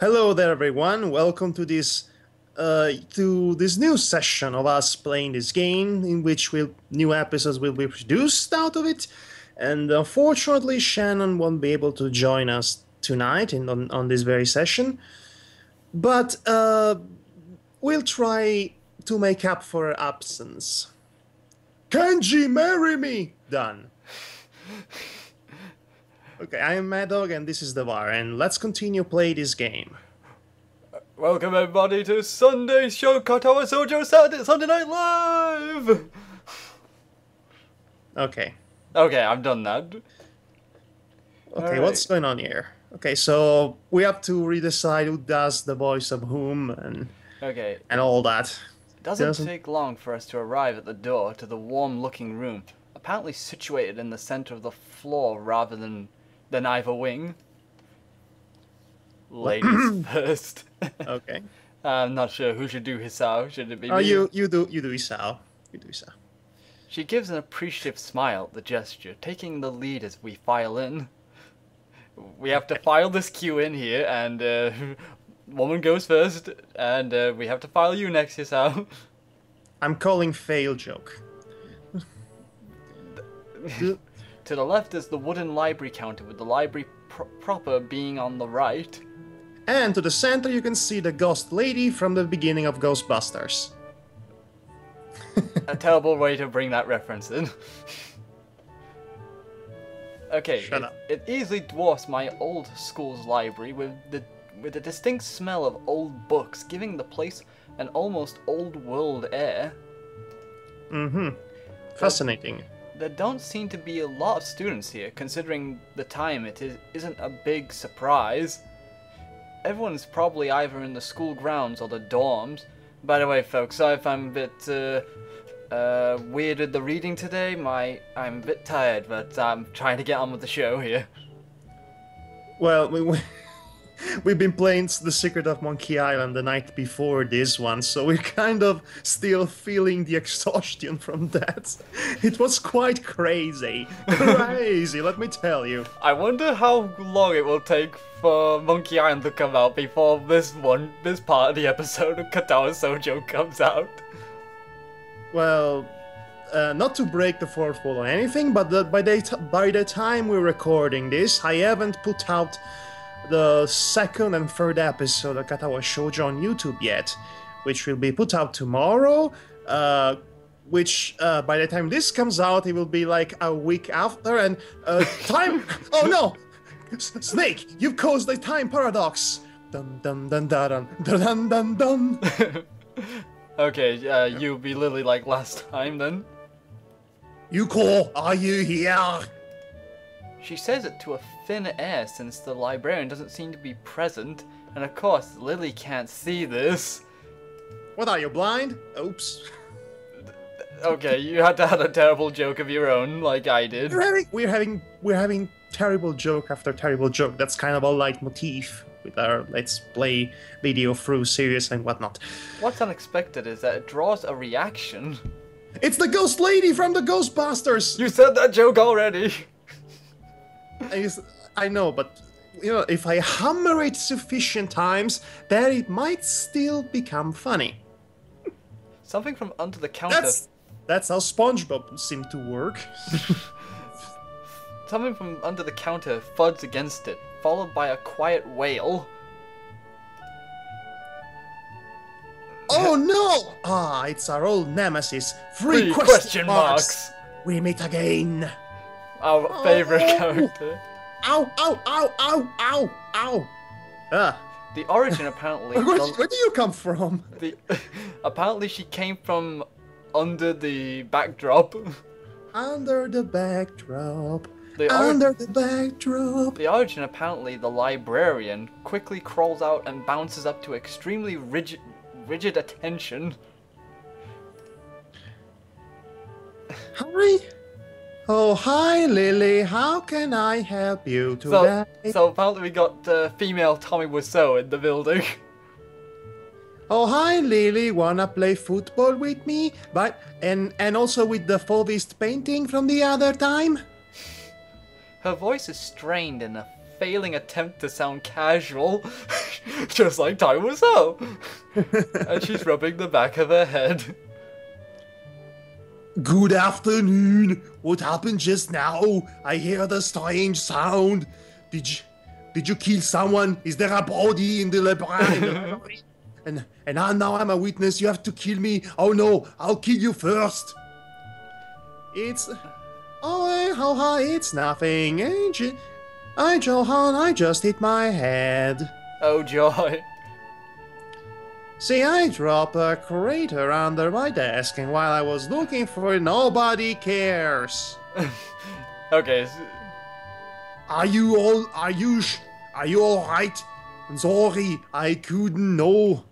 Hello there, everyone. Welcome to this new session of us playing this game, in which new episodes will be produced out of it. And unfortunately, Shannon won't be able to join us tonight on this very session. But we'll try to make up for her absence. Kenji, marry me! Done. Okay, I am Madhog, and this is the bar, and let's continue play this game. Welcome everybody to Sunday's show, Katawa Shoujo Sunday Night Live! Okay. Okay, I've done that. Okay, Alright. What's going on here? Okay, so we have to redecide who does the voice of whom Okay, and all that. it doesn't take long for us to arrive at the door to the warm-looking room, apparently situated in the center of the floor rather than either wing. Ladies first. Okay. I'm not sure who should do Hisao. Should it be Oh, me? you do Isao. You do Isao. She gives an appreciative smile at the gesture, taking the lead as we file in. We have to file this queue in here, and woman goes first, and we have to file you next, Hisao. I'm calling fail joke. To the left is the wooden library counter, with the library proper being on the right. And to the center you can see the ghost lady from the beginning of Ghostbusters. A terrible way to bring that reference in. Okay, Shut up. it easily dwarfs my old school's library with a distinct smell of old books, giving the place an almost old world air. Mm-hmm. Fascinating. There don't seem to be a lot of students here, considering the time. Isn't a big surprise. Everyone's probably either in the school grounds or the dorms. By the way, folks, sorry if I'm a bit weird with the reading today. I'm a bit tired, but I'm trying to get on with the show here. Well, we've been playing The Secret of Monkey Island the night before this one, so we're kind of still feeling the exhaustion from that. It was quite crazy. Crazy, let me tell you. I wonder how long it will take for Monkey Island to come out before this part of the episode of Katawa Shoujo comes out. Well, not to break the fourth wall or anything, but by the time we're recording this, I haven't put out the second and third episode of Katawa Shoujo on YouTube yet, which will be put out tomorrow, which by the time this comes out, it will be like a week after, and time... Oh no! Snake, you've caused a time paradox! Dun dun dun dun dun dun dun dun. Okay, you'll be Lily like last time then. Yuko, are you here? She says it to a thin air since the librarian doesn't seem to be present, and of course Lily can't see this. What are you, blind? Oops. Okay, you had to have a terrible joke of your own, like I did. We're having terrible joke after terrible joke. That's kind of a leitmotif with our Let's Play video through series and whatnot. What's unexpected is that it draws a reaction. It's the ghost lady from the Ghostbusters! You said that joke already! I know, but if I hammer it sufficient times, then it might still become funny. Something from under the counter. That's how SpongeBob seemed to work. Something from under the counter thuds against it, followed by a quiet wail. Oh no! Ah, it's our old nemesis. Three question marks. We meet again. Our favorite character. Ow, ow, ow, ow, ow, ow. Ah. The origin apparently... Where do you come from? Apparently she came from under the backdrop. Under the backdrop. The origin apparently the librarian quickly crawls out and bounces up to extremely rigid attention. Hi. Oh, hi, Lily. How can I help you today? So apparently we got female Tommy Wiseau in the building. Oh, hi, Lily. Wanna play football with me? And also with the Fauvist painting from the other time? Her voice is strained in a failing attempt to sound casual. Just like time was so. And she's rubbing the back of her head. Good afternoon. What happened just now? I hear the strange sound. Did you kill someone? Is there a body in the library? And now I'm a witness. You have to kill me. Oh no, I'll kill you first. It's it's nothing. Johan, I just hit my head. Oh joy. See, I dropped a crater under my desk, and while I was looking for it, nobody cares. Okay. Are you all right? Sorry, I couldn't know.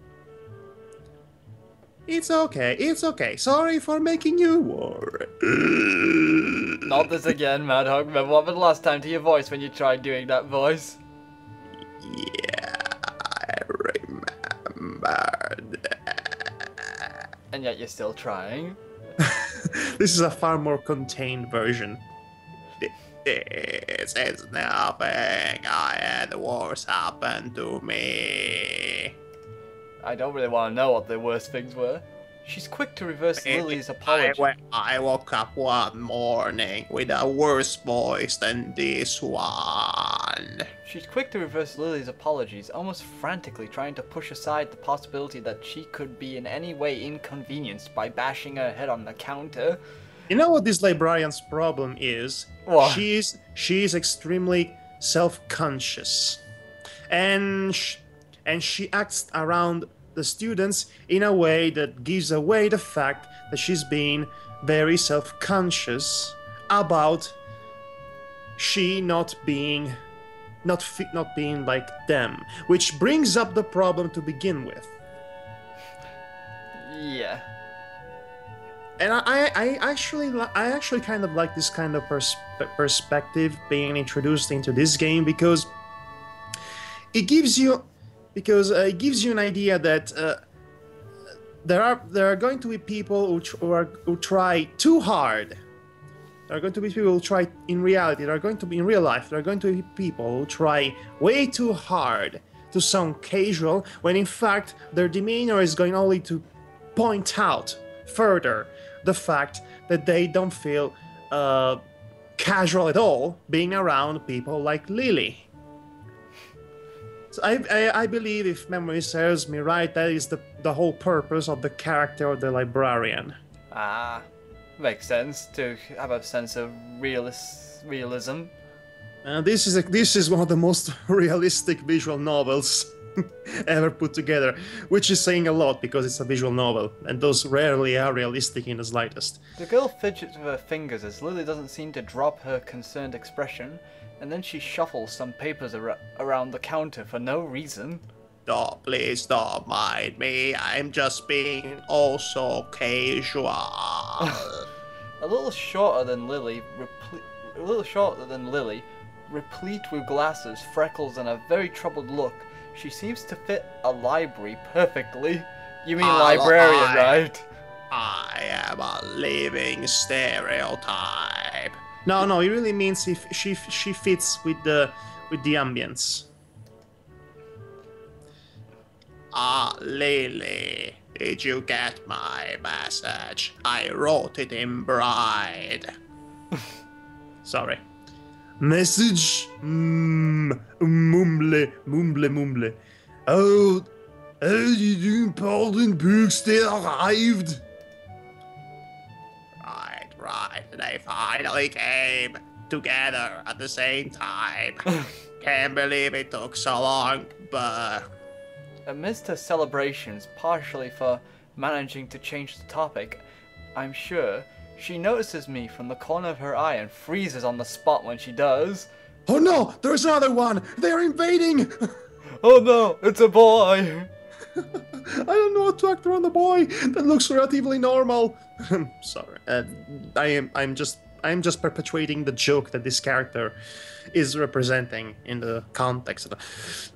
It's okay. Sorry for making you worry. Not this again, Madhog. Remember what happened last time to your voice when you tried doing that voice? Yeah, I remembered. And yet you're still trying. This is a far more contained version. This is nothing. I had worse happen to me. I don't really want to know what the worst things were. She's quick to reverse Lily's apology. I woke up one morning with a worse voice than this one. She's quick to reverse Lily's apologies, almost frantically trying to push aside the possibility that she could be in any way inconvenienced by bashing her head on the counter. You know what this librarian's problem is? What? She's extremely self-conscious, and she acts around the students in a way that gives away the fact that she's being very self-conscious about she not being like them, which brings up the problem to begin with. Yeah. And I actually kind of like this kind of perspective being introduced into this game because it gives you an idea that there are going to be people who try too hard. There are going to be people who try in reality. There are going to be in real life. There are going to be people who try way too hard to sound casual when in fact their demeanor is going only to point out further the fact that they don't feel casual at all being around people like Lily. So I believe, if memory serves me right, that is the whole purpose of the character of the librarian. Ah, makes sense to have a sense of realism. This is one of the most realistic visual novels ever put together, which is saying a lot because it's a visual novel, and those rarely are realistic in the slightest. The girl fidgets with her fingers as Lily doesn't seem to drop her concerned expression, and then she shuffles some papers around the counter for no reason. Oh, please don't mind me. I'm just being also casual. A little shorter than Lily, replete with glasses, freckles, and a very troubled look. She seems to fit a library perfectly. You mean librarian, right? I am a living stereotype. No, it really means if she fits with the ambience. Lily, did you get my message? I wrote it in bride. Sorry. Message? Mumble. Oh, did important books still arrived? Right, they finally came together at the same time. Can't believe it took so long, but... Amidst her celebrations, partially for managing to change the topic, I'm sure, she notices me from the corner of her eye and freezes on the spot when she does. Oh no, there's another one! They're invading! Oh no, it's a boy! I don't know how to act around a boy that looks relatively normal. Sorry, I'm just perpetuating the joke that this character is representing in the context.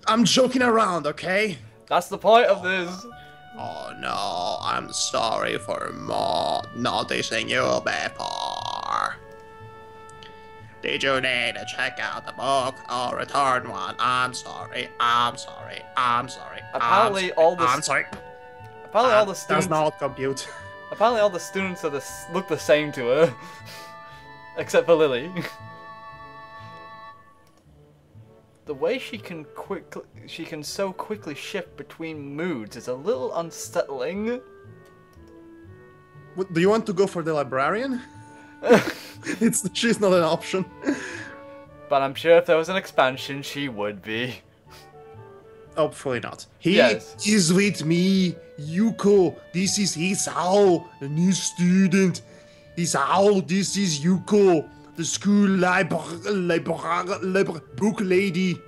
I'm joking around, okay? That's the point of this. Oh no, I'm sorry for not noticing you before. Did you need to check out the book or return one? I'm sorry. I'm sorry. I'm sorry. Apparently all the I'm sorry. apparently all the students Does not compute. apparently all the students are look the same to her, except for Lily. The way she can so quickly shift between moods is a little unsettling. Do you want to go for the librarian? She's not an option. But I'm sure if there was an expansion, she would be. Hopefully not. He Yes. is with me, Yuko. This is Hisao, a new student. Hisao, this is Yuko, the school book lady.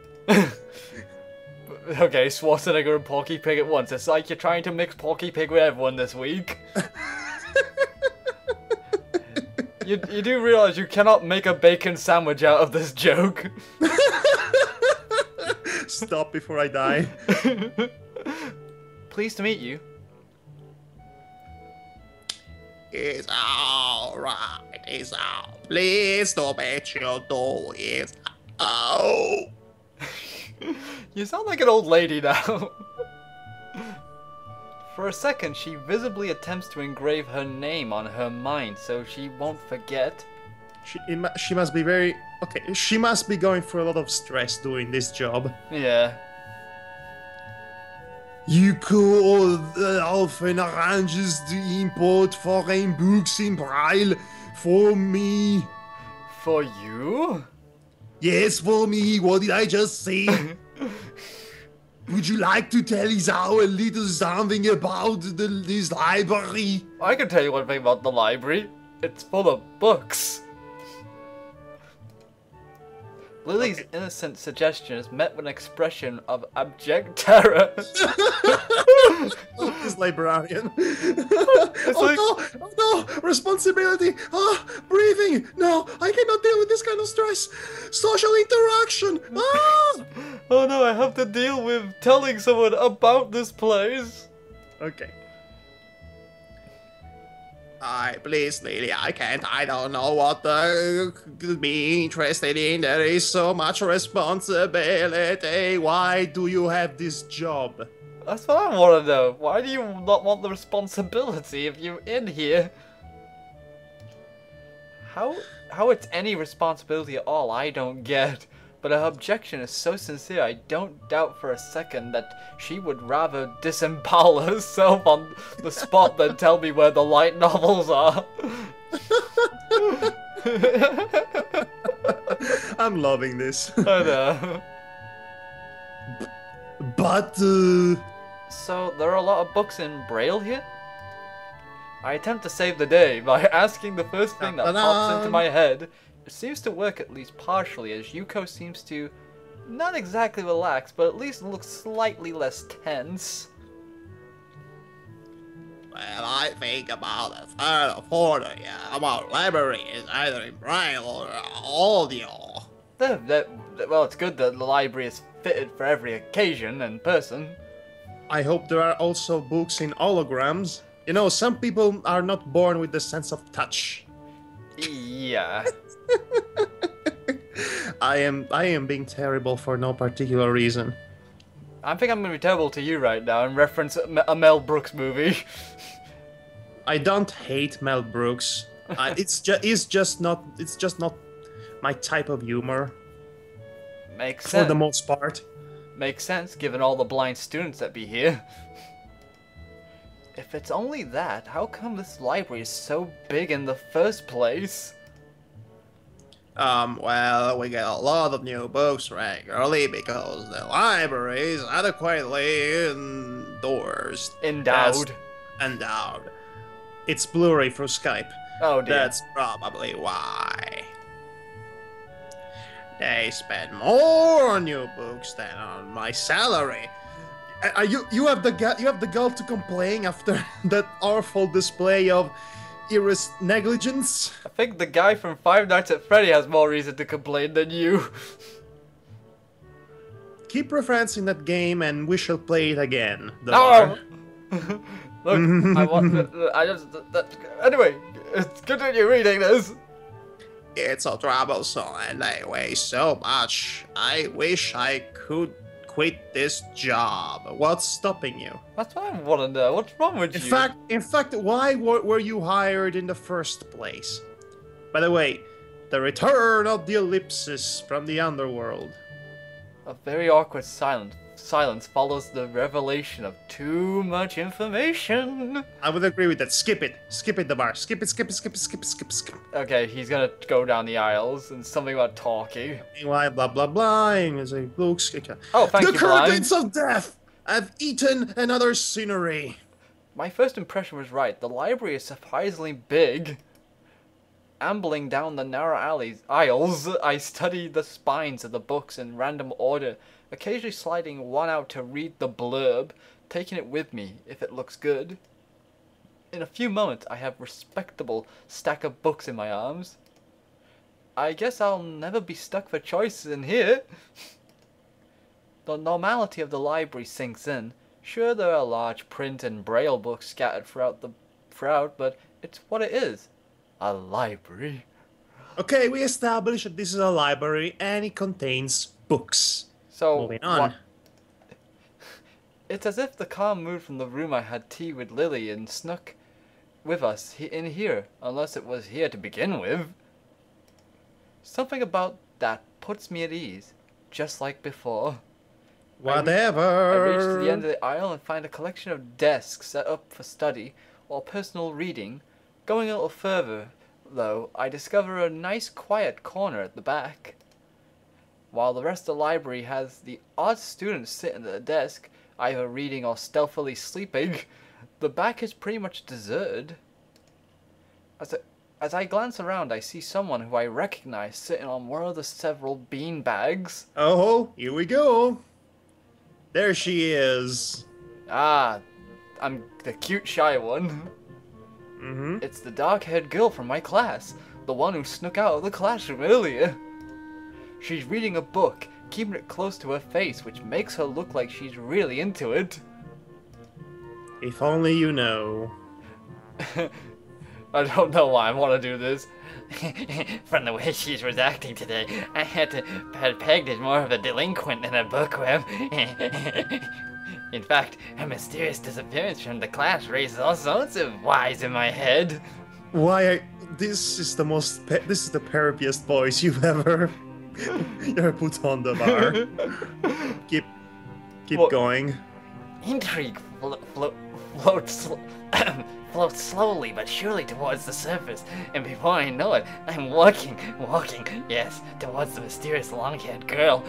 Okay, Schwarzenegger and Porky Pig at once. It's like you're trying to mix Porky Pig with everyone this week. You do realize you cannot make a bacon sandwich out of this joke. Stop before I die. Pleased to meet you. It's alright, it's all. Please don't bet you do it. Oh. You sound like an old lady now. For a second, she visibly attempts to engrave her name on her mind so she won't forget. She must be very... Okay, she must be going through a lot of stress doing this job. Yeah. Yuko often arranges to import foreign books in Braille for me. For you? Yes, for me. What did I just say? Would you like to tell Isao a little something about this library? I can tell you one thing about the library. It's full of books. Lily's innocent suggestion is met with an expression of abject terror. This librarian. Oh no! Responsibility! Breathing! No, I cannot deal with this kind of stress! Social interaction! Oh no, I have to deal with telling someone about this place. Okay. Please, Lily, I don't know what to be interested in. There is so much responsibility. Why do you have this job? That's what I want to know. Why do you not want the responsibility if you're in here? How it's any responsibility at all, I don't get. But her objection is so sincere, I don't doubt for a second that she would rather disembowel herself on the spot than tell me where the light novels are. I'm loving this. I know. But, So, there are a lot of books in Braille here? I attempt to save the day by asking the first thing that pops into my head. It seems to work at least partially, as Yuko seems to not exactly relax, but at least look slightly less tense. well, I think about a third or fourth about library is either in Braille or audio. Well, it's good that the library is fitted for every occasion and person. I hope there are also books in holograms. You know, some people are not born with the sense of touch. Yeah. I am being terrible for no particular reason. I think I'm gonna be terrible to you right now and reference a Mel Brooks movie. I don't hate Mel Brooks. It's just not my type of humor. Makes For sense. the most part. Makes sense, given all the blind students that be here. If it's only that, how come this library is so big in the first place? Well, we get a lot of new books regularly because the library is adequately endorsed. Endowed. Endowed. It's Blu-ray for Skype. Oh dear. That's probably why. They spend more on new books than on my salary. You have the gall to complain after that awful display of negligence? I think the guy from Five Nights at Freddy has more reason to complain than you. Keep referencing that game and we shall play it again. No! Look, anyway, continue reading this. It's so troublesome and they weigh so much. I wish I could quit this job. What's stopping you? That's what I want to know. What's wrong with you? In fact, why were you hired in the first place? By the way, the return of the ellipsis from the underworld. A very awkward silence follows the revelation of too much information. I would agree with that. Skip it. Skip it, Damar. Skip it, skip it, skip it, skip it, skip it, skip it. Okay, he's gonna go down the aisles and something about talking. Meanwhile, blah, blah, blah. As a looks. Oh, thank the you, curtains of death have eaten another scenery. My first impression was right. The library is surprisingly big. Ambling down the narrow aisles, I studied the spines of the books in random order, occasionally sliding one out to read the blurb, taking it with me if it looks good. In a few moments, I have a respectable stack of books in my arms. I guess I'll never be stuck for choices in here. The normality of the library sinks in. Sure, there are large print and braille books scattered throughout, but it's what it is. A library. Okay, we established that this is a library and it contains books. So, moving on. It's as if the calm mood from the room I had tea with Lily and snuck with us in here, unless it was here to begin with. Something about that puts me at ease, just like before. Whatever. I reach to the end of the aisle and find a collection of desks set up for study or personal reading. Going a little further, though, I discover a nice quiet corner at the back. While the rest of the library has the odd students sitting at the desk, either reading or stealthily sleeping, the back is pretty much deserted. As I glance around, I see someone who I recognize sitting on one of the several bean bags. Oh, here we go. There she is. Ah, I'm the cute shy one. Mm-hmm. It's the dark-haired girl from my class, the one who snuck out of the classroom earlier. She's reading a book, keeping it close to her face, which makes her look like she's really into it. If only you know. I don't know why I want to do this. From the way she was acting today, I had pegged as more of a delinquent than a bookworm. In fact, her mysterious disappearance from the class raises all sorts of whys in my head. This is the perviest voice you've ever put on the bar. Keep going. Intrigue floats floats slowly but surely towards the surface, and before I know it, I'm walking, yes, towards the mysterious long-haired girl.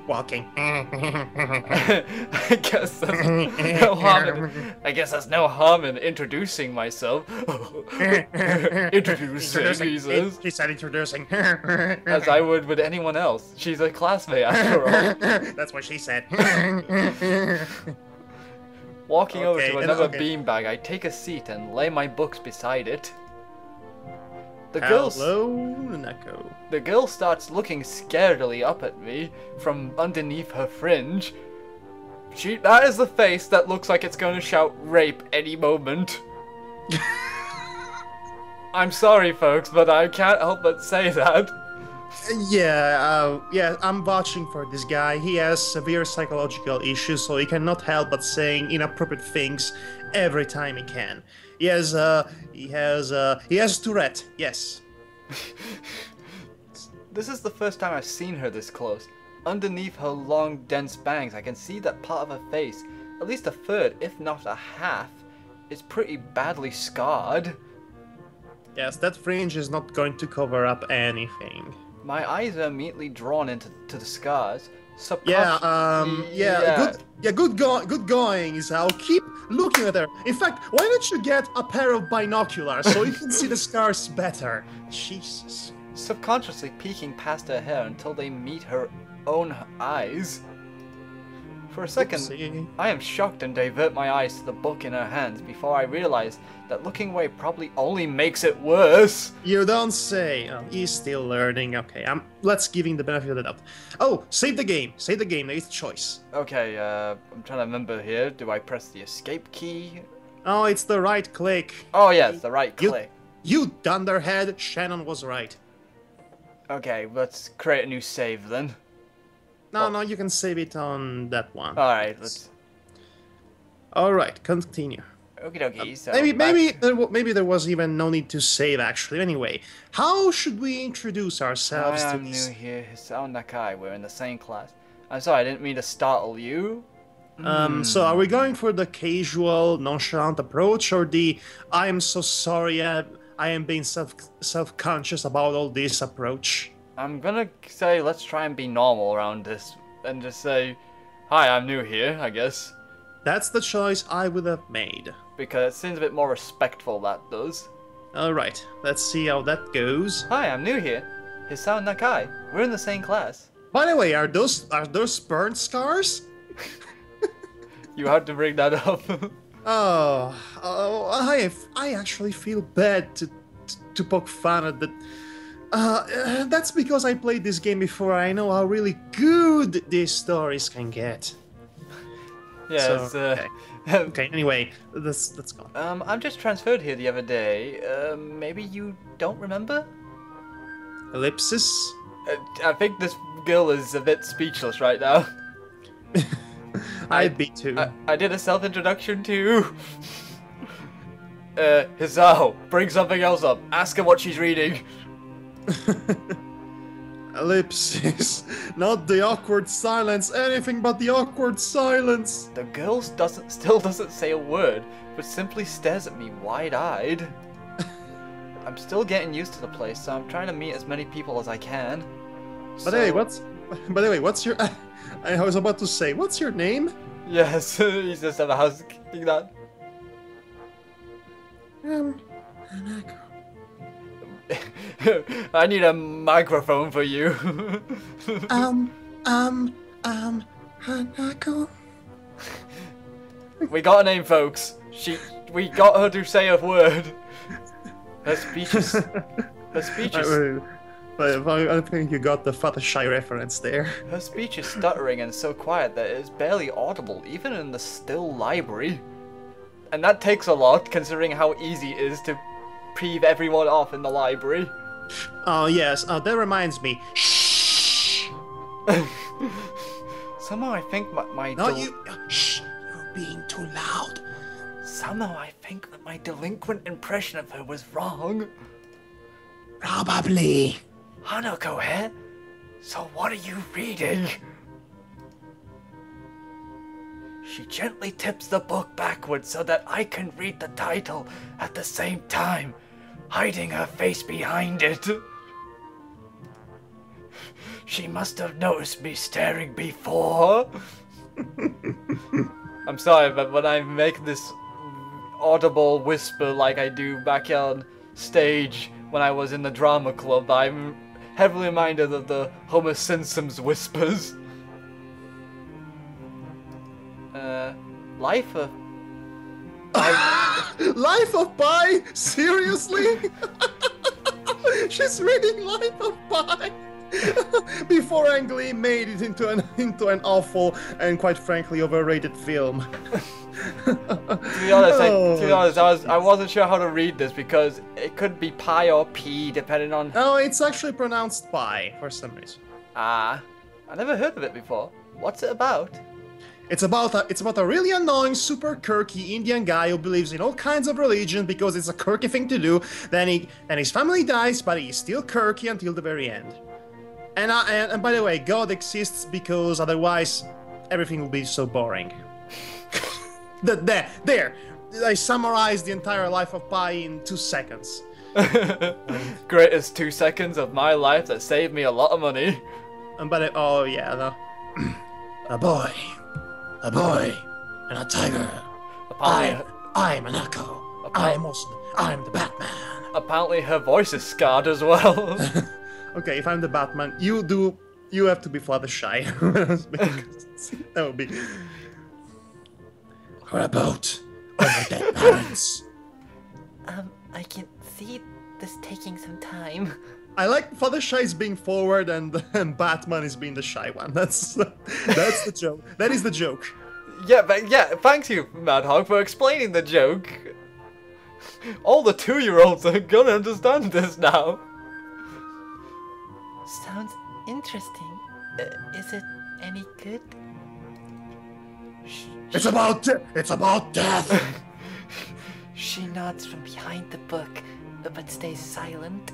Walking. I guess there's no harm in introducing myself. Introducing, Jesus. He said introducing. As I would with anyone else. She's a classmate after all. That's what she said. Walking over to another beanbag, I take a seat and lay my books beside it. Hello, Neko. The girl starts looking scaredly up at me from underneath her fringe. That is the face that looks like it's going to shout rape any moment. I'm sorry, folks, but I can't help but say that. Yeah, I'm vouching for this guy. He has severe psychological issues, so he cannot help but saying inappropriate things every time he can. He has Tourette. Yes. This is the first time I've seen her this close. Underneath her long, dense bangs, I can see that part of her face, at least a third, if not a half, is pretty badly scarred. Yes, that fringe is not going to cover up anything. My eyes are immediately drawn into the scars. Good going, I'll keep looking at her. In fact, why don't you get a pair of binoculars so you can see the scars better? Jesus. Subconsciously peeking past her hair until they meet her own eyes. For a second, Oopsie. I am shocked and divert my eyes to the book in her hands before I realize that looking away probably only makes it worse. You don't say. Oh, he's still learning. Okay, let's give him the benefit of the doubt. Oh, save the game. Save the game. It's choice. Okay, I'm trying to remember here. Do I press the escape key? Oh, it's the right click. Oh, yes, the right click. You dunderhead, Shannon was right. Okay, let's create a new save then. No, you can save it on that one. Alright, let's... Alright, continue. Okie dokie, so... Maybe there was even no need to save, actually. Anyway, how should we introduce ourselves Hi, to I'm this? new here, Hisao Nakai, we're in the same class. I'm sorry, I didn't mean to startle you. So are we going for the casual, nonchalant approach, or the I am so sorry, I am being self-conscious about all this approach? I'm gonna say let's try and be normal around this, and just say, hi, I'm new here, I guess. That's the choice I would have made. Because it seems a bit more respectful, that does. Alright, let's see how that goes. Hi, I'm new here. Hisao Nakai. We're in the same class. By the way, are those burn scars? You had to bring that up. I actually feel bad to poke fun at that. That's because I played this game before. I know how really good these stories can get. Yes. So, okay. Anyway, let's go. I'm just transferred here the other day. Maybe you don't remember? Ellipsis. I think this girl is a bit speechless right now. I'd be too. I did a self-introduction too. Hisao, bring something else up. Ask her what she's reading. Ellipsis. Not the awkward silence. Anything but the awkward silence. The girl still doesn't say a word, but simply stares at me wide-eyed. I'm still getting used to the place, so I'm trying to meet as many people as I can. But hey, what's your... I was about to say, what's your name? Yes, he's just have a housekeeping that. Hanako. I need a microphone for you. Hanako. We got a name, folks. We got her to say a word. Her speech is... I think you got the Fluttershy reference there. Her speech is stuttering and so quiet that it is barely audible, even in the still library. And that takes a lot, considering how easy it is to peeve everyone off in the library. Oh yes, that reminds me. Shh. Somehow I think Shh, you're being too loud. Somehow I think that my delinquent impression of her was wrong. Probably. Hanako, eh? So what are you reading? She gently tips the book backwards so that I can read the title at the same time, hiding her face behind it. She must have noticed me staring before. I'm sorry, but when I make this audible whisper like I do back on stage when I was in the drama club, I'm heavily reminded of the Homer Simpson's whispers. Life of... Life of Pi? Seriously? She's reading Life of Pi. Before Ang Lee made it into an awful and quite frankly overrated film. To be honest, I wasn't sure how to read this because it could be pi or p depending on... Oh, it's actually pronounced Pi for some reason. I never heard of it before. What's it about? It's about a really annoying, super quirky Indian guy who believes in all kinds of religion because it's a quirky thing to do. Then his family dies, but he's still quirky until the very end. And by the way, God exists because otherwise everything will be so boring. There! I summarized the entire Life of Pi in 2 seconds. Greatest 2 seconds of my life that saved me a lot of money. Oh yeah, no. A boy, and a tiger. I'm an echo. I'm the Batman. Apparently her voice is scarred as well. Okay, if I'm the Batman, you have to be Fluttershy. That would be... Or a boat. Or my dead parents. I can see this taking some time. I like Fluttershy is being forward and Batman is being the shy one. That's the joke. That is the joke. Yeah, thanks you, Madhog, for explaining the joke. All the 2-year-olds are gonna understand this now. Sounds interesting. Is it any good? It's about death. She nods from behind the book, but stays silent.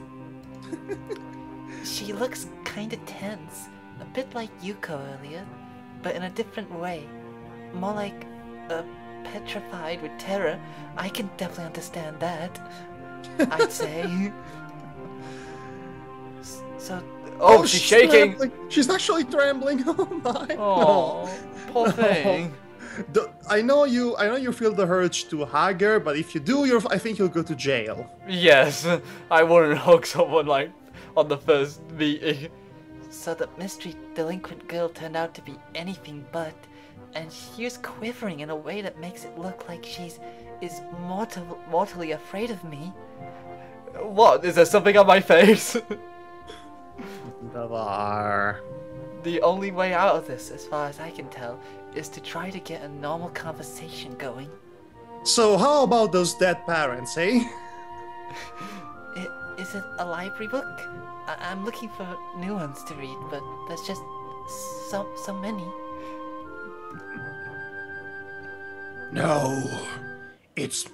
She looks kinda tense, a bit like Yuko earlier, but in a different way. More like petrified with terror. I can definitely understand that, I'd say. So, Oh, she's shaking. Trembling. She's actually trembling. Oh my. Oh, poor thing. I know you feel the urge to hug her, but if you do, I think you'll go to jail. Yes, I wouldn't hug someone like on the first meeting. So the mystery delinquent girl turned out to be anything but, and she was quivering in a way that makes it look like is mortally afraid of me. What? Is there something on my face? The only way out of this, as far as I can tell, is to try to get a normal conversation going. So how about those dead parents, eh? Is it a library book? I'm looking for new ones to read, but there's just so many. No, it's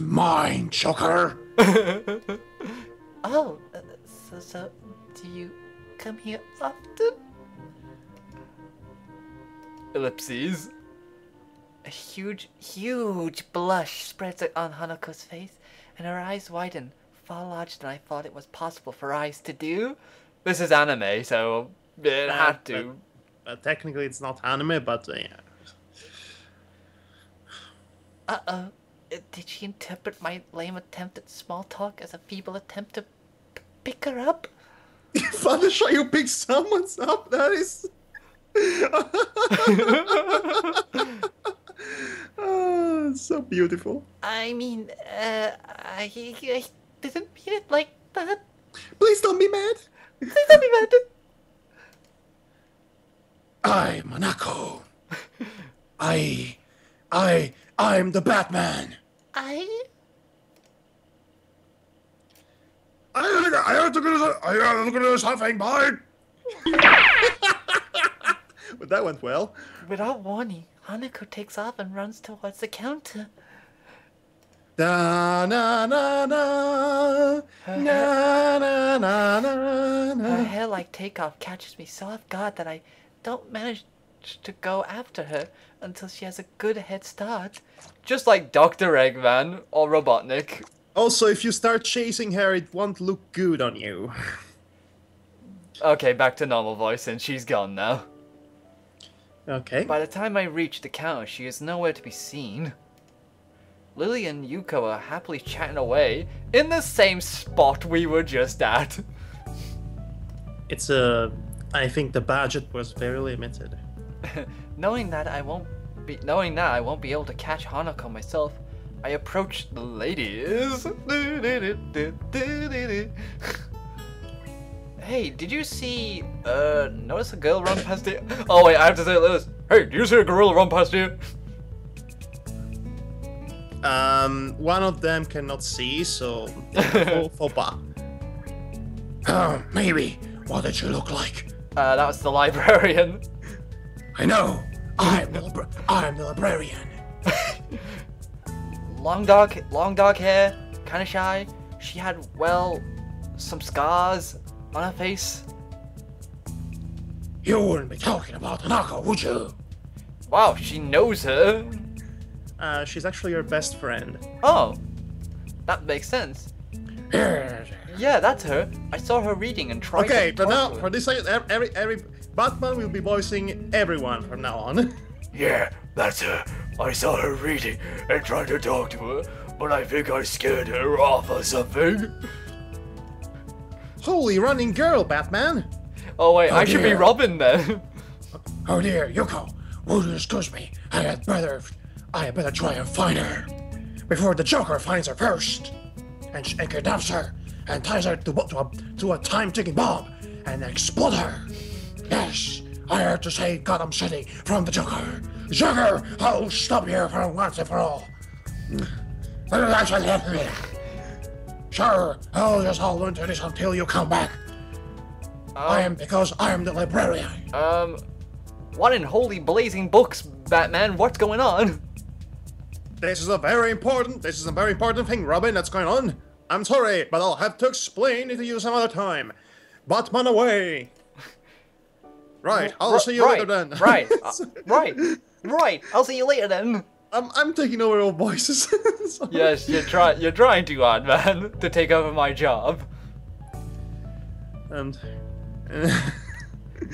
mine, choker. Oh, so do you come here often? Ellipses. A huge blush spreads on Hanako's face, and her eyes widen, far larger than I thought it was possible for eyes to do. This is anime, so it had to. Technically, it's not anime, but yeah. Uh-oh. Did she interpret my lame attempt at small talk as a feeble attempt to pick her up? Vanisha, you pick someone's up? That is... Oh, it's so beautiful. I mean, I didn't mean it like that. Please don't be mad. Please don't be mad. I'm Hanako. I'm the Batman. I have to do something, boy. But that went well. Without warning, Hanako takes off and runs towards the counter. Da na na na na na na na. Her hair like takeoff catches me so off guard that I don't manage to go after her until she has a good head start. Just like Dr. Eggman or Robotnik. Also, if you start chasing her, it won't look good on you. Okay, back to normal voice, and she's gone now. Okay. By the time I reach the counter, she is nowhere to be seen. Lily and Yuko are happily chatting away in the same spot we were just at. It's I think the budget was very limited. Knowing that I won't be able to catch Hanako myself, I approach the ladies. Hey, did you see, notice a girl run past here? Oh wait, I have to say it like this. Hey, do you see a gorilla run past here? One of them cannot see, so faux pas. Maybe. What did you look like? That was the librarian. I know. I'm the librarian. Long dark hair, kind of shy. She had, well, some scars on her face. You wouldn't be talking about Hanako, would you? Wow, she knows her. She's actually your best friend. Oh, that makes sense. Yes. Yeah, that's her. I saw her reading and trying Okay, to but talk now, to her. for this second, every Batman will be voicing everyone from now on. Yeah, that's her. I saw her reading and tried to talk to her, but I think I scared her off or something. Holy running girl, Batman! Oh wait, I should be dear. Robin then. Oh dear, Yuko, would you excuse me? I had better try and find her before the Joker finds her first, and kidnaps her and ties her to a time-ticking bomb and explode her. Yes, I have to save Gotham City from the Joker. Joker, I'll stop here for once and for all. Sure, I'll just hold on to this until you come back. Because I am the librarian. What in holy blazing books, Batman? What's going on? This is a very important thing, Robin, that's going on. I'm sorry, but I'll have to explain it to you some other time. Batman away. Right, I'll see you later then. Right. I'll see you later then. I'm taking over all voices. Yes, you're trying too hard, man, to take over my job. And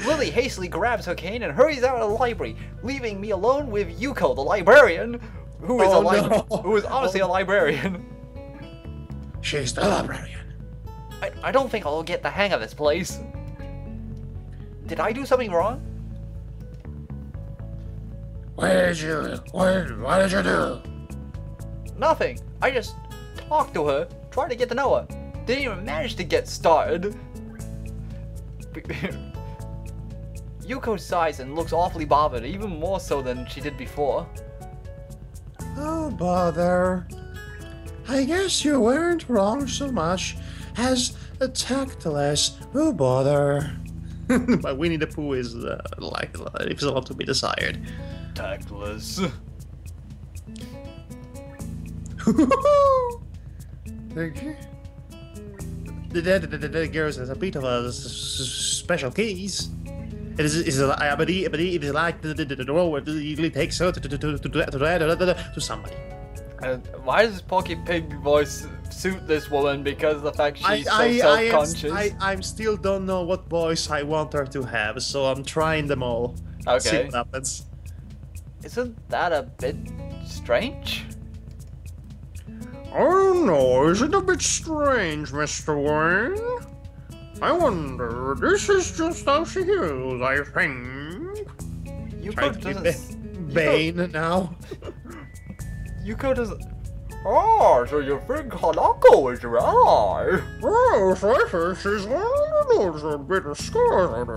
Lily hastily grabs her cane and hurries out of the library, leaving me alone with Yuko, the librarian, who is honestly a librarian. She's the librarian. I don't think I'll get the hang of this place. Did I do something wrong? What did you do? Nothing. I just talked to her, tried to get to know her. Didn't even manage to get started. Yuko sighs and looks awfully bothered, even more so than she did before. Oh, bother. I guess you weren't wrong so much as a tactless. Oh, bother. But Winnie the Pooh is it's a lot to be desired. Tactless. The girls has a bit of a special case. It is like the role where it usually takes her to somebody. Why does Porky Pig voice suit this woman? Because of the fact she's so self-conscious. I still don't know what voice I want her to have, so I'm trying them all. Okay. See what happens. Isn't that a bit strange? Oh no, is it a bit strange, Mr. Wayne? I wonder, this is just how she is, I think. Yuko doesn't... Bane now. Yuko doesn't... Oh, so you think Hanako is right? Yes, I think she's a bit scared.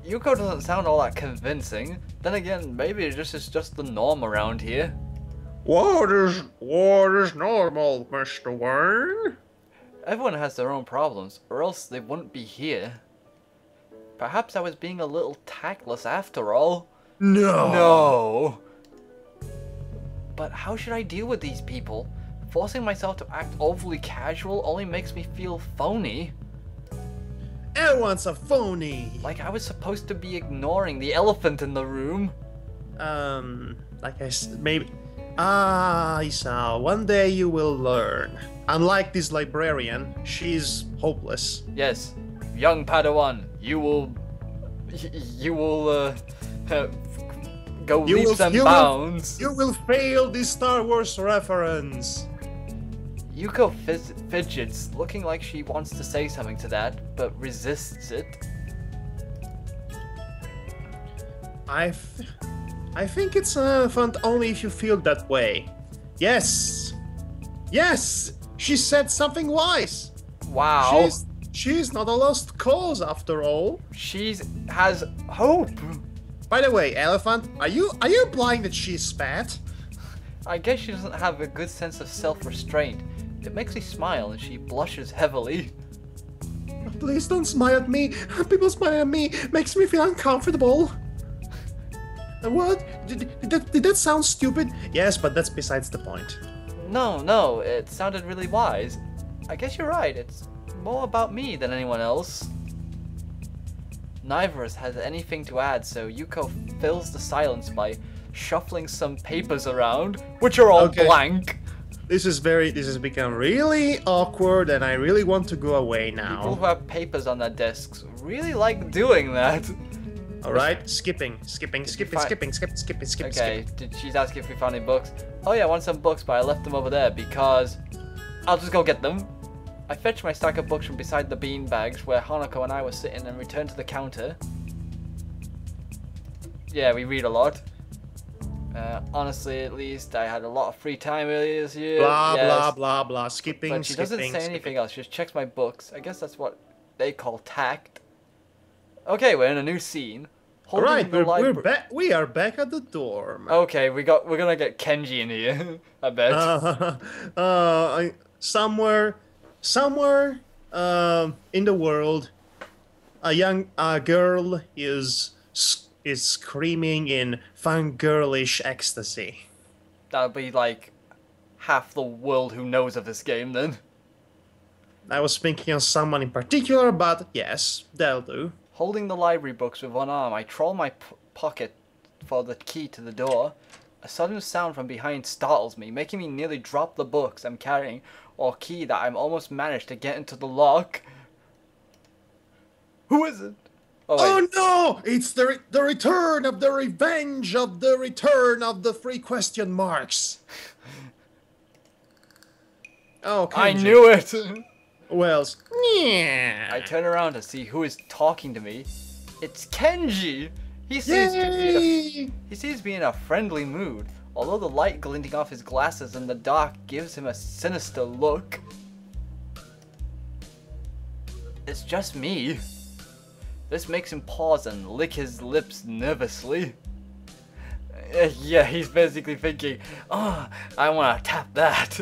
Yuko doesn't sound all that convincing. Then again, maybe this is just the norm around here. What is normal, Mr. Wayne? Everyone has their own problems, or else they wouldn't be here. Perhaps I was being a little tactless after all. No. But how should I deal with these people? Forcing myself to act overly casual only makes me feel phony. Everyone's a phony. Like I was supposed to be ignoring the elephant in the room. Like I said, maybe... Isa, one day you will learn. Unlike this librarian, she's hopeless. Yes, young Padawan, you will go leaps and bounds. You will fail this Star Wars reference. Yuko fidgets, looking like she wants to say something to that, but resists it. I think it's fun only if you feel that way. Yes! Yes! She said something wise! Wow. She's not a lost cause after all. Has hope. By the way, Elephant, are you implying that she's fat? I guess she doesn't have a good sense of self-restraint. It makes me smile and she blushes heavily. Please don't smile at me. People smile at me makes me feel uncomfortable. What? Did that sound stupid? Yes, but that's besides the point. No, it sounded really wise. I guess you're right, it's more about me than anyone else. Neither of us has anything to add, so Yuko fills the silence by shuffling some papers around, which are all blank. This has become really awkward, and I really want to go away now. People who have papers on their desks really like doing that. Alright, skipping. Okay, she's asking if we found any books. Oh yeah, I want some books, but I left them over there because... I'll just go get them. I fetched my stack of books from beside the bean bags where Hanako and I were sitting and returned to the counter. Yeah, we read a lot. Honestly, at least, I had a lot of free time earlier this year. Blah, skipping, but she doesn't say anything else, she just checks my books. I guess that's what they call tact. Okay, we're in a new scene. All right, the we're back. We are back at the dorm. Okay, we're gonna get Kenji in here. I bet. Somewhere in the world, a young girl is screaming in fangirlish ecstasy. That'll be like half the world who knows of this game then. I was thinking of someone in particular, but yes, that'll do. Holding the library books with one arm, I troll my pocket for the key to the door. A sudden sound from behind startles me, making me nearly drop the books I'm carrying or key that I'm almost managed to get into the lock. Who is it? Oh no! It's the return of the revenge of the return of the three question marks. Oh, Kenji. I knew it! Well, yeah. I turn around to see who is talking to me. It's Kenji! He seems to be in a friendly mood, although the light glinting off his glasses in the dark gives him a sinister look. It's just me. This makes him pause and lick his lips nervously. Yeah, he's basically thinking, oh, I want to tap that.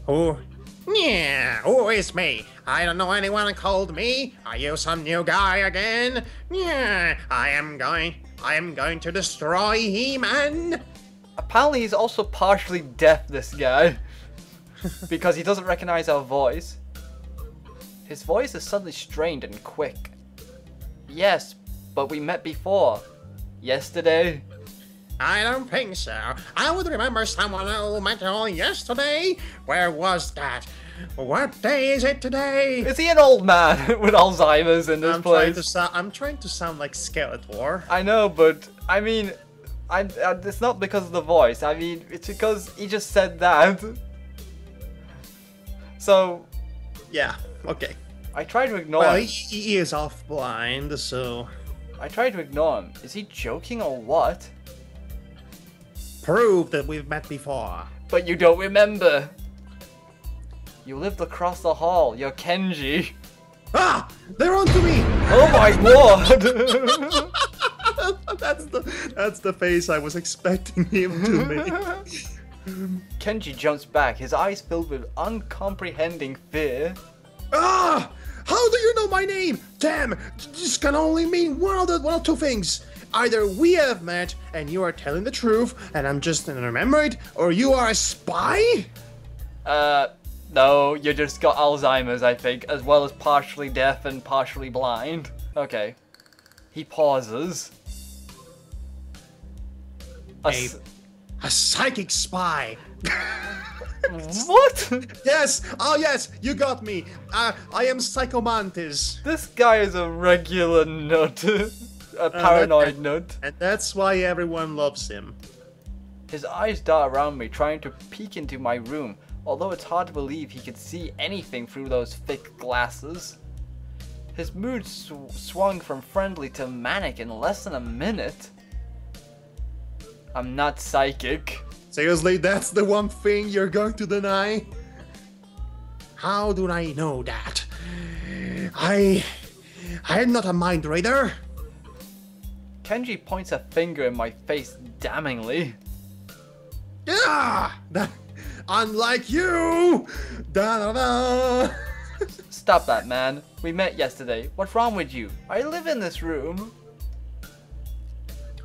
Oh, yeah, who is me? I don't know anyone called me. Are you some new guy again? Yeah, I am going to destroy him and... Apparently he's also partially deaf, this guy. Because he doesn't recognize our voice. His voice is suddenly strained and quick. Yes, but we met before. Yesterday. I don't think so. I would remember someone who met you yesterday. Where was that? What day is it today? Is he an old man with Alzheimer's in this place? I'm trying to sound like Skeletor. I know, but I mean, it's not because of the voice. I mean, it's because he just said that. So, yeah, okay. I try to ignore him. He is off blind, so... I try to ignore him. Is he joking or what? Prove that we've met before. But you don't remember. You lived across the hall. You're Kenji. Ah! They're onto me! Oh my god! That's the face I was expecting him to make. Kenji jumps back, his eyes filled with uncomprehending fear. Ah! How do you know my name? Damn! This can only mean one of two things. Either we have met and you are telling the truth and I'm just gonna remember it, or you are a spy? No, you just got Alzheimer's, I think, as well as partially deaf and partially blind. Okay. He pauses. A psychic spy. What? Yes! Oh yes, you got me. I am Psychomantis. This guy is a regular nut. A paranoid nut. And that's why everyone loves him. His eyes dart around me, trying to peek into my room, although it's hard to believe he could see anything through those thick glasses. His mood swung from friendly to manic in less than a minute. I'm not psychic. Seriously, that's the one thing you're going to deny? How do I know that? I'm not a mind reader. Kenji points a finger in my face damningly. Yeah! Unlike you! Da-da-da! Stop that, man. We met yesterday. What's wrong with you? I live in this room.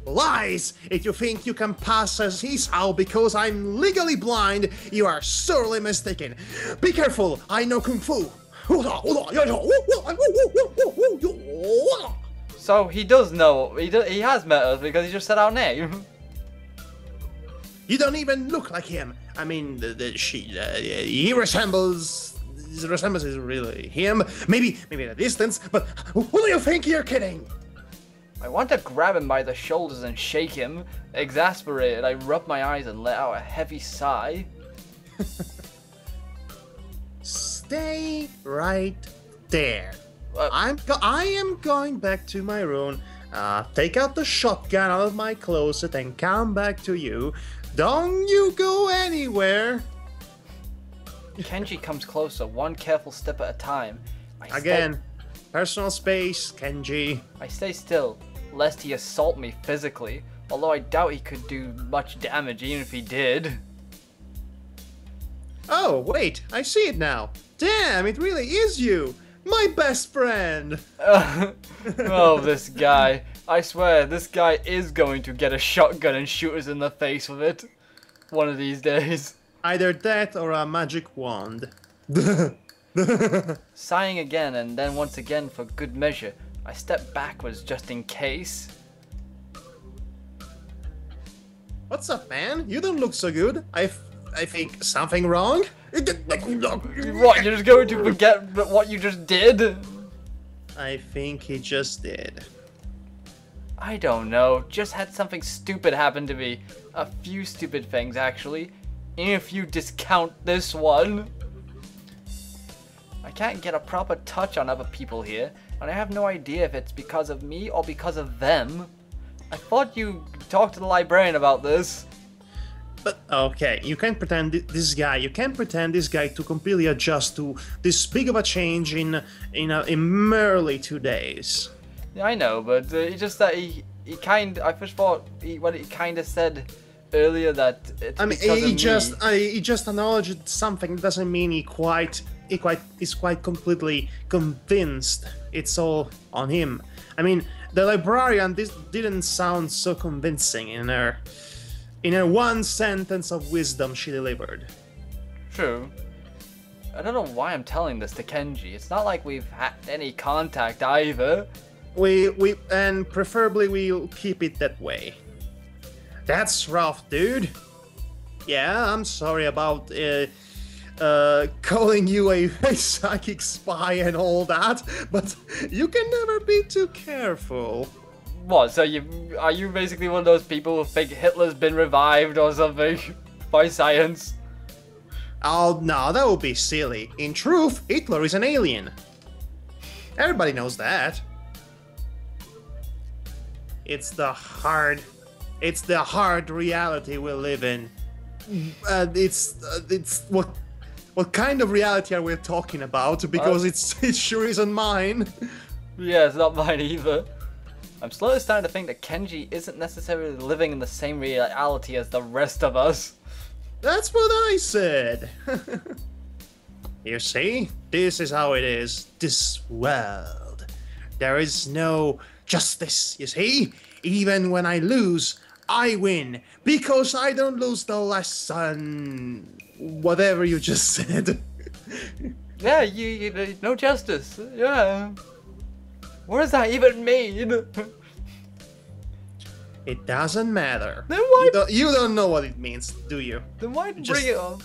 Lies! If you think you can pass as Isao because I'm legally blind, you are sorely mistaken. Be careful, I know Kung Fu. So he does know, he has met us because he just said our name. You don't even look like him. I mean, he resembles is really him. Maybe at a distance, but who do you think you're kidding? I want to grab him by the shoulders and shake him. Exasperated, I rub my eyes and let out a heavy sigh. Stay right there. I am going back to my room. Take out the shotgun out of my closet and come back to you. Don't you go anywhere. Kenji comes closer, one careful step at a time. Again. Personal space, Kenji. I stay still, lest he assault me physically, although I doubt he could do much damage even if he did. Oh, wait, I see it now. Damn, it really is you! My best friend! Oh, this guy. I swear, this guy is going to get a shotgun and shoot us in the face with it. One of these days. Either that or a magic wand. Sighing again, and then once again for good measure, I step backwards just in case. What's up, man? You don't look so good. I think something wrong? What, you're just going to forget what you just did? I think he just did. I don't know, just had something stupid happen to me. A few stupid things, actually. If you discount this one. I can't get a proper touch on other people here, and I have no idea if it's because of me or because of them. I thought you talked to the librarian about this. But okay, you can't pretend this guy to completely adjust to this big of a change in merely 2 days. Yeah, I know, but it's just that I first thought what he kind of said earlier that it's because of me. He just acknowledged something. Doesn't mean he's quite completely convinced. It's all on him. I mean, the librarian didn't sound so convincing in her one sentence of wisdom she delivered. True. I don't know why I'm telling this to Kenji. It's not like we've had any contact either. And preferably we'll keep it that way. That's rough, dude. Yeah, I'm sorry about calling you a psychic spy and all that, but you can never be too careful. What, so are you basically one of those people who think Hitler's been revived or something by science? Oh no, that would be silly. In truth, Hitler is an alien. Everybody knows that. It's the hard reality we live in. It's what kind of reality are we talking about? Because it sure isn't mine. Yeah, it's not mine either. I'm slowly starting to think that Kenji isn't necessarily living in the same reality as the rest of us. That's what I said. You see, this is how it is. This world. There is no justice, you see? Even when I lose, I win. Because I don't lose the lesson. Whatever you just said. Yeah, you no justice. Yeah. What does that even mean? It doesn't matter. Then why? You don't know what it means, do you? Then why bring it up?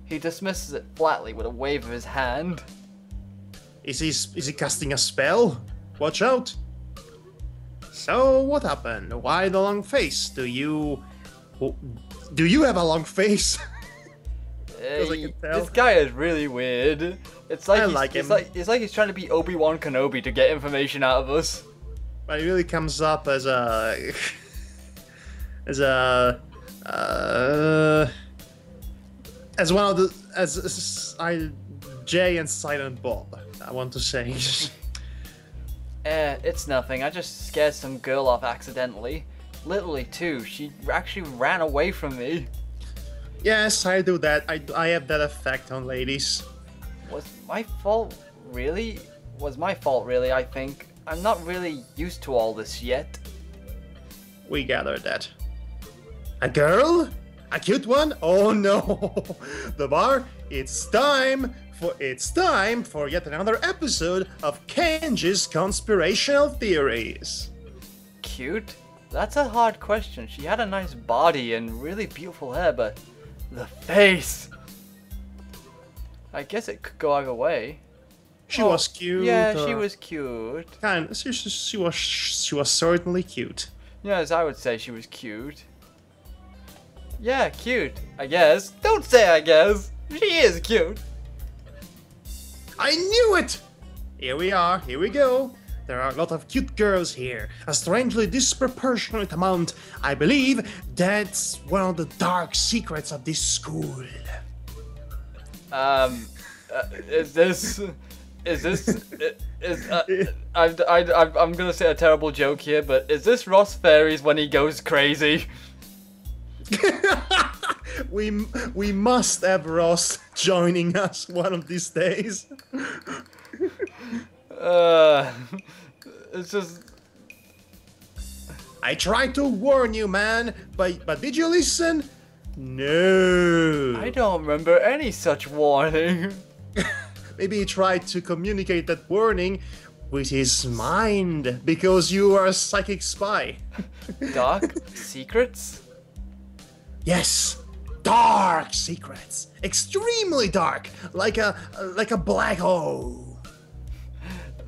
He dismisses it flatly with a wave of his hand. Is he casting a spell? Watch out. So what happened? Why the long face? Do you have a long face? I can tell. This guy is really weird. It's like it's like he's trying to be Obi-Wan Kenobi to get information out of us. But it really comes up as one of the Jay and Silent Bob. I want to say. It's nothing. I just scared some girl off accidentally. Literally too. She actually ran away from me. Yes, I do that. I have that effect on ladies. Was my fault really? I think. I'm not really used to all this yet. We gathered that. A girl? A cute one? Oh no! The bar, it's time for yet another episode of Kenji's Conspirational Theories. Cute? That's a hard question. She had a nice body and really beautiful hair, but the face! I guess it could go either way. She was cute. Yeah, she was cute. She was certainly cute. Yes, I would say she was cute. Yeah, cute, I guess. Don't say I guess. She is cute. I knew it! Here we are, here we go. There are a lot of cute girls here. A strangely disproportionate amount. I believe that's one of the dark secrets of this school. Is this? I'm gonna say a terrible joke here, but is this Ross Fairies when he goes crazy? We must have Ross joining us one of these days. It's just. I tried to warn you, man, but did you listen? No. I don't remember any such warning. Maybe he tried to communicate that warning with his mind, because you are a psychic spy. Dark secrets? Yes, dark secrets, extremely dark, like a black hole.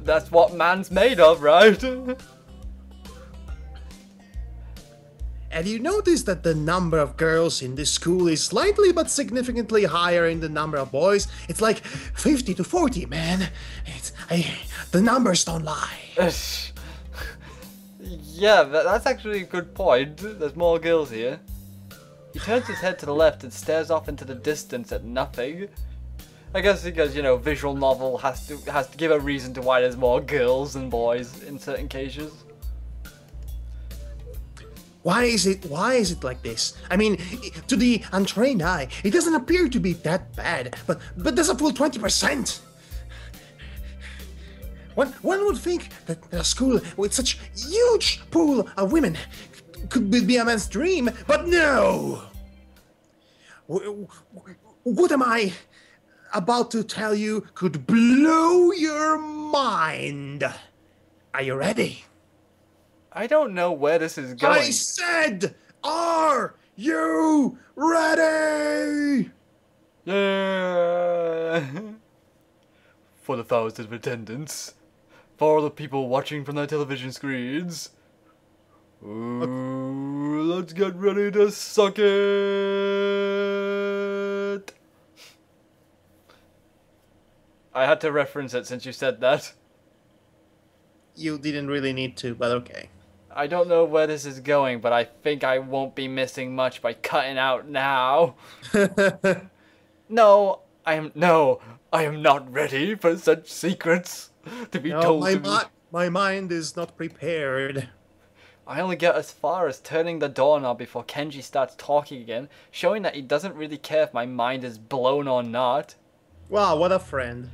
That's what man's made of, right? Have you noticed that the number of girls in this school is slightly but significantly higher in the number of boys? It's like 50 to 40, man. The numbers don't lie. Yeah, that's actually a good point. There's more girls here. He turns his head to the left and stares off into the distance at nothing. I guess because, you know, visual novel has to give a reason to why there's more girls than boys in certain cases. Why is it like this? I mean, to the untrained eye, it doesn't appear to be that bad, but there's a full 20%. One would think that a school with such huge pool of women could be a man's dream, but no! What am I about to tell you could blow your mind. Are you ready? I don't know where this is going. I said, are you ready? Yeah. For the thousands of attendants, for all the people watching from their television screens. Ooh, let's get ready to suck it. I had to reference it since you said that. You didn't really need to, but okay. I don't know where this is going, but I think I won't be missing much by cutting out now. No, I am not ready for such secrets to be told to me. My mind is not prepared. I only get as far as turning the doorknob before Kenji starts talking again, showing that he doesn't really care if my mind is blown or not. Wow, what a friend.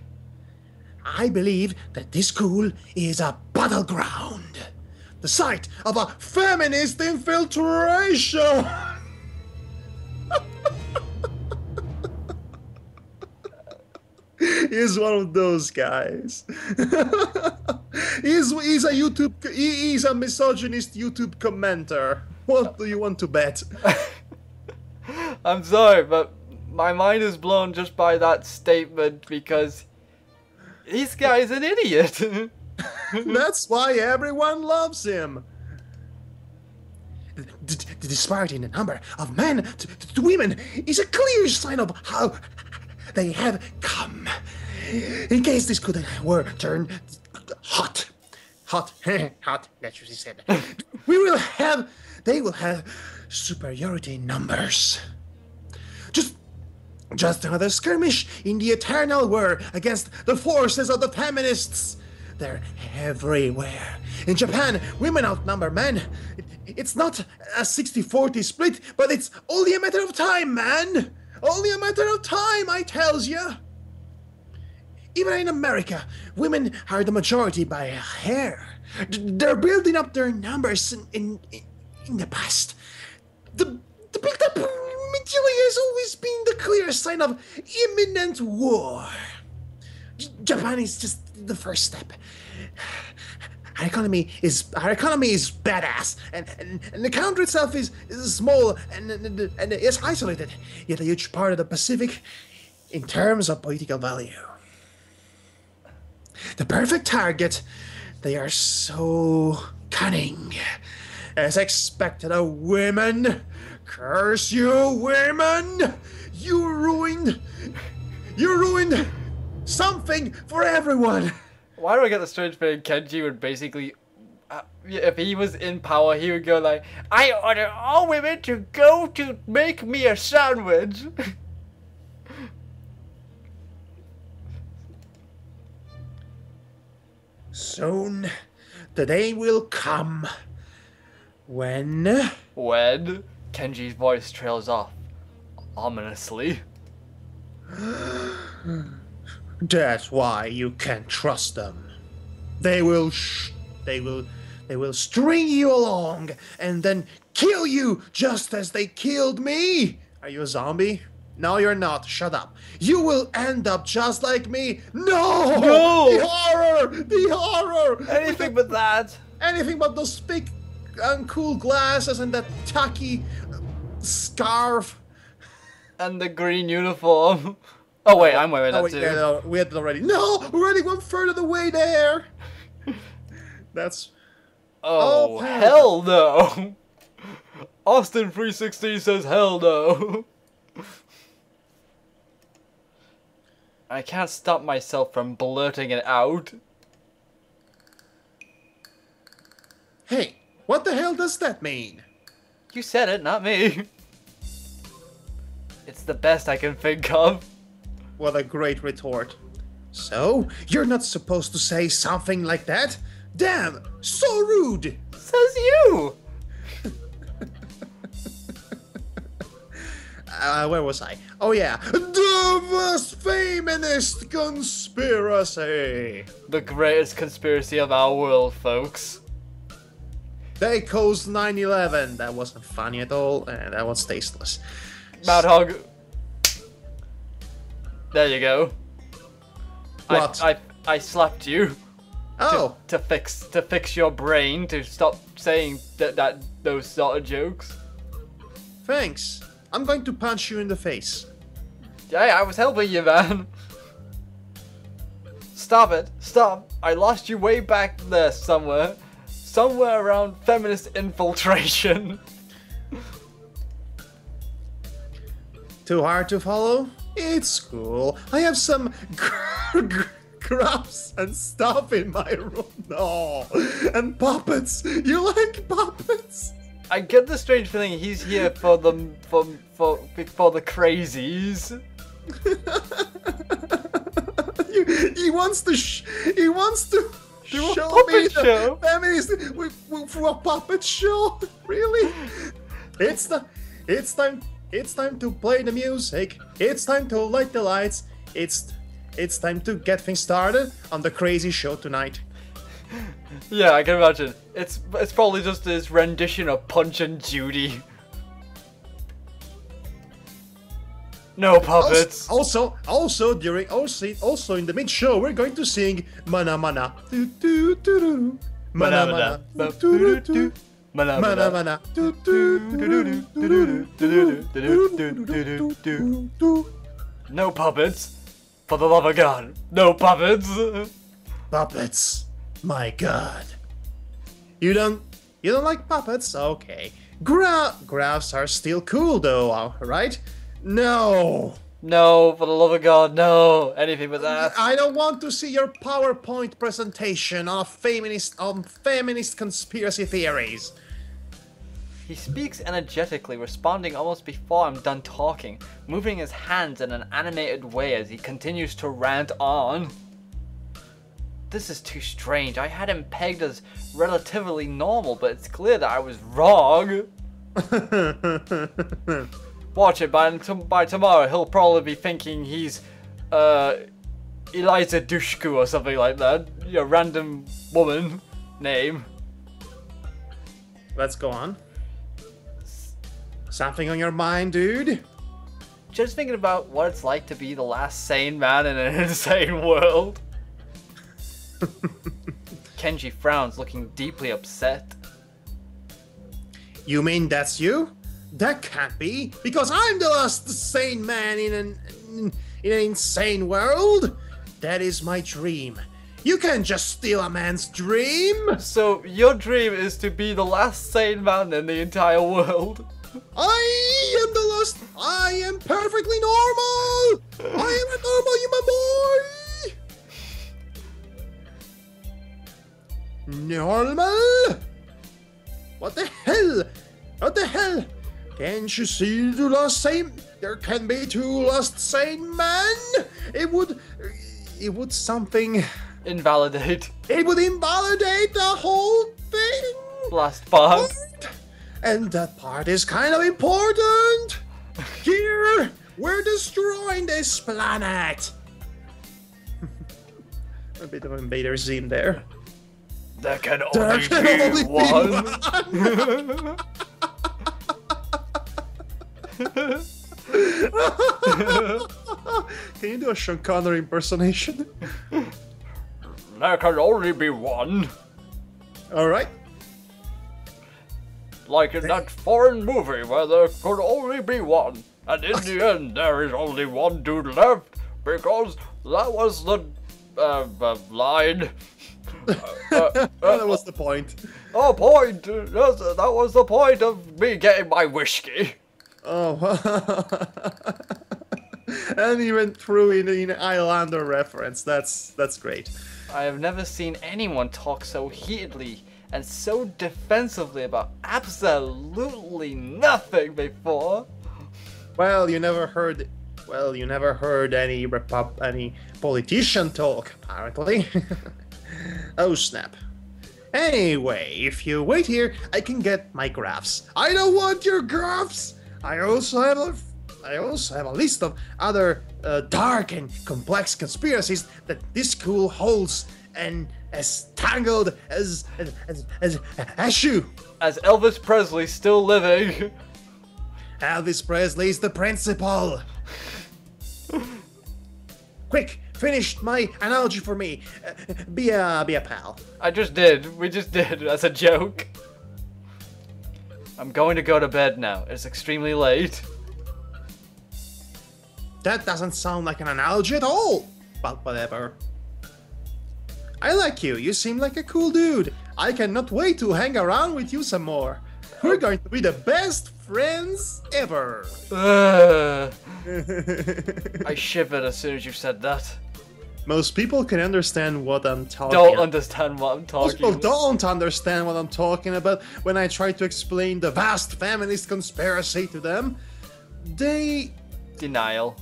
I believe that this school is a battleground. The site of a feminist infiltration. He's one of those guys. He's a misogynist YouTube commenter. What do you want to bet? I'm sorry, but my mind is blown just by that statement because this guy's an idiot. That's why everyone loves him. The disparity in the number of men to women is a clear sign of how they have come. In case this could were turned hot, that's what she said. They will have superiority in numbers. Just another skirmish in the eternal war against the forces of the feminists. They're everywhere. In Japan, women outnumber men. It's not a 60-40 split, but it's only a matter of time, man. Only a matter of time, I tells ya. Even in America, women are the majority by a hair. They're building up their numbers in the past. The build-up mentally has always been the clear sign of imminent war. Japan is just the first step. Our economy is badass, and the country itself is small and it's isolated, yet a huge part of the Pacific in terms of political value. The perfect target. They are so cunning, as expected of women. Curse you, women! You ruined something for everyone. Why do I get the strange feeling Kenji would basically, if he was in power, he would go like, I order all women to go to make me a sandwich. Soon, the day will come when... When? Kenji's voice trails off, ominously. That's why you can't trust them. They will string you along and then kill you just as they killed me. Are you a zombie? No, you're not. Shut up. You will end up just like me. No! No! The horror! The horror! Anything but that. Anything but those big uncool glasses and that tacky scarf. And the green uniform. Oh wait, I'm wearing that wait, too. yeah, no, we had it already. No! We're already one third of the way there! That's... Oh, Oh, hell no! Austin 316 says hell no. I can't stop myself from blurting it out. Hey, what the hell does that mean? You said it, not me. It's the best I can think of. What a great retort. So, you're not supposed to say something like that? Damn, so rude! Says you! Where was I? Oh yeah, the most feminist conspiracy! The greatest conspiracy of our world, folks. They caused 9/11. That wasn't funny at all, and that was tasteless. Madhog. There you go. What? I slapped you. Oh, To fix your brain, to stop saying those sort of jokes. thanks. I'm going to punch you in the face. Hey, I was helping you, man. Stop it. Stop. I lost you way back there somewhere. Somewhere around feminist infiltration. Too hard to follow? It's cool. I have some graphs and stuff in my room. No. And puppets. You like puppets? I get the strange feeling he's here for the crazies. he wants to Do a show me puppet the show? feminist for a puppet show. Really? It's time to play the music. It's time to light the lights. It's time to get things started on the crazy show tonight. Yeah, I can imagine. It's probably just his rendition of Punch and Judy. No puppets. Also in the mid show we're going to sing Mana Mana. Mana Mana. Mana Mana. No puppets. For the love of God, no puppets. Puppets. My God. You don't like puppets? Okay. Graphs are still cool though, right? No. No, for the love of God, no. Anything but that. I don't want to see your PowerPoint presentation on feminist conspiracy theories. He speaks energetically, responding almost before I'm done talking, moving his hands in an animated way as he continues to rant on. This is too strange. I had him pegged as relatively normal, but it's clear that I was wrong. Watch it, by tomorrow he'll probably be thinking he's Eliza Dushku or something like that. A random woman name. Let's go on. Something on your mind, dude? Just thinking about what it's like to be the last sane man in an insane world. Kenji frowns, looking deeply upset. You mean that's you? That can't be, because I'm the last sane man in an insane world. That is my dream. You can't just steal a man's dream. So your dream is to be the last sane man in the entire world? I am the last. I am perfectly normal. I am a normal human boy. Normal? What the hell? What the hell? Can't you see the last sane? There can be two last sane men. It would something Invalidate. It would invalidate the whole thing. Last part. And that part is kind of important. Here, we're destroying this planet. A bit of invader scene there. There can There only can be only be one. Can you do a Sean Connery impersonation? There can only be one. Alright. Like in that foreign movie where there could only be one. And in the end, there is only one dude left. Because that was the line. That was the point. Oh, point! Yes, that was the point of me getting my whiskey. Oh. And he went through in Islander reference. That's great. I have never seen anyone talk so heatedly and so defensively about absolutely nothing before. Well, you never heard any any politician talk, apparently. Oh snap. Anyway, if you wait here, I can get my graphs. I don't want your graphs. I also have a list of other dark and complex conspiracies that this school holds and as tangled as shoe. As Elvis Presley still living. Elvis Presley's the principal. Quick, finish my analogy for me. Be a pal. I just did. We just did as a joke. I'm going to go to bed now. It's extremely late. That doesn't sound like an analogy at all. But whatever. I like you. You seem like a cool dude. I cannot wait to hang around with you some more. We're going to be the best friends ever. I shivered as soon as you said that. Most people can understand what I'm talking Don't about. understand what I'm Most talking people about. don't understand what I'm talking about when I try to explain the vast feminist conspiracy to them. Denial.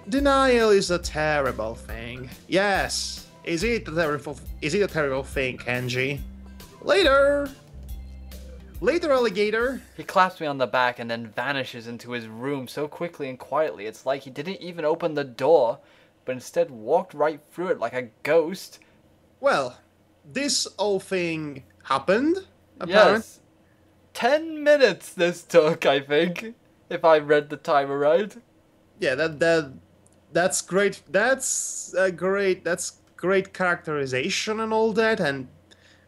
Denial is a terrible thing. Yes. Is it a terrible thing, Kenji? Later, alligator. He claps me on the back and then vanishes into his room so quickly and quietly. It's like he didn't even open the door, but instead walked right through it like a ghost. Well, this whole thing happened, apparently. Yes. 10 minutes this took, I think, if I read the timer right. Yeah, that's great. That's great characterization and all that, and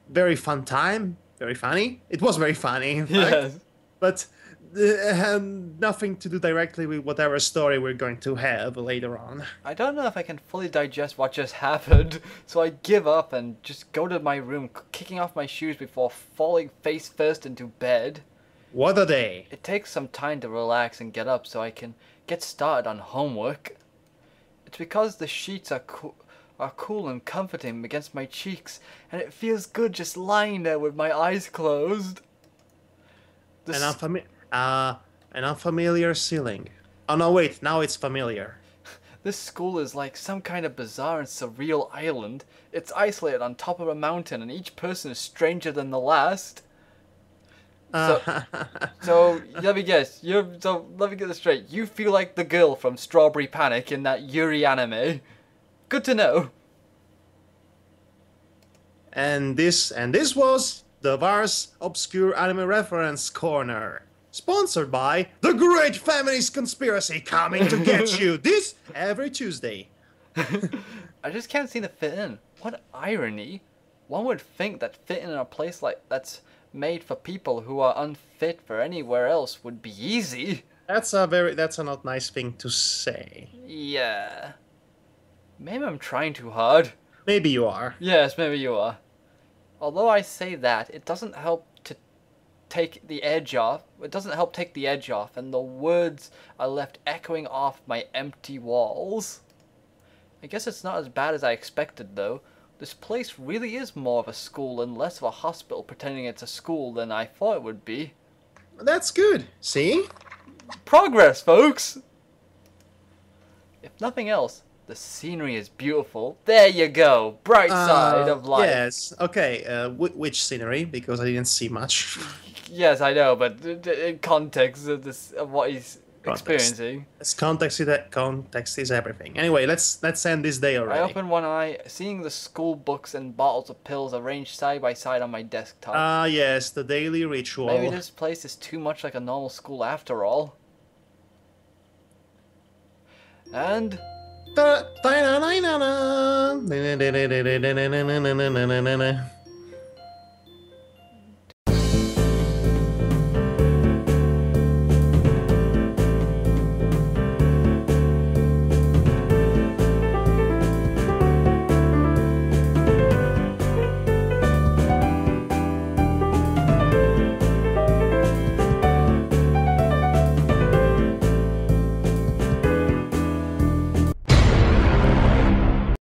very fun time. Very funny. It was very funny, in fact. Yes. But nothing to do directly with whatever story we're going to have later on. I don't know if I can fully digest what just happened, so I give up and just go to my room, kicking off my shoes before falling face first into bed. What a day. It takes some time to relax and get up so I can get started on homework. It's because the sheets are cool and comforting against my cheeks, and it feels good just lying there with my eyes closed. An unfamiliar ceiling. Oh no, wait, now it's familiar. This school is like some kind of bizarre and surreal island. It's isolated on top of a mountain, and each person is stranger than the last. So let me guess. Let me get this straight. You feel like the girl from Strawberry Panic in that Yuri anime. Good to know. And this was the Vars Obscure Anime Reference Corner. Sponsored by The Great Feminist Conspiracy, coming to get you this every Tuesday. I just can't seem to fit in. What irony. One would think that fitting in a place like that's made for people who are unfit for anywhere else would be easy. That's a not nice thing to say. Yeah. Maybe I'm trying too hard. Maybe you are. Yes, maybe you are. Although I say that, it doesn't help to take the edge off. It doesn't help take the edge off, and the words are left echoing off my empty walls. I guess it's not as bad as I expected, though. This place really is more of a school and less of a hospital pretending it's a school than I thought it would be. That's good. See? Progress, folks! If nothing else, The scenery is beautiful. There you go. Bright side of life. Yes. Okay. Which scenery? Because I didn't see much. Yes, I know, but in context of this, of what he's experiencing. Context is everything. Anyway, let's end this day already. I open one eye, seeing the school books and bottles of pills arranged side by side on my desktop. Ah, yes, the daily ritual. Maybe this place is too much like a normal school after all. And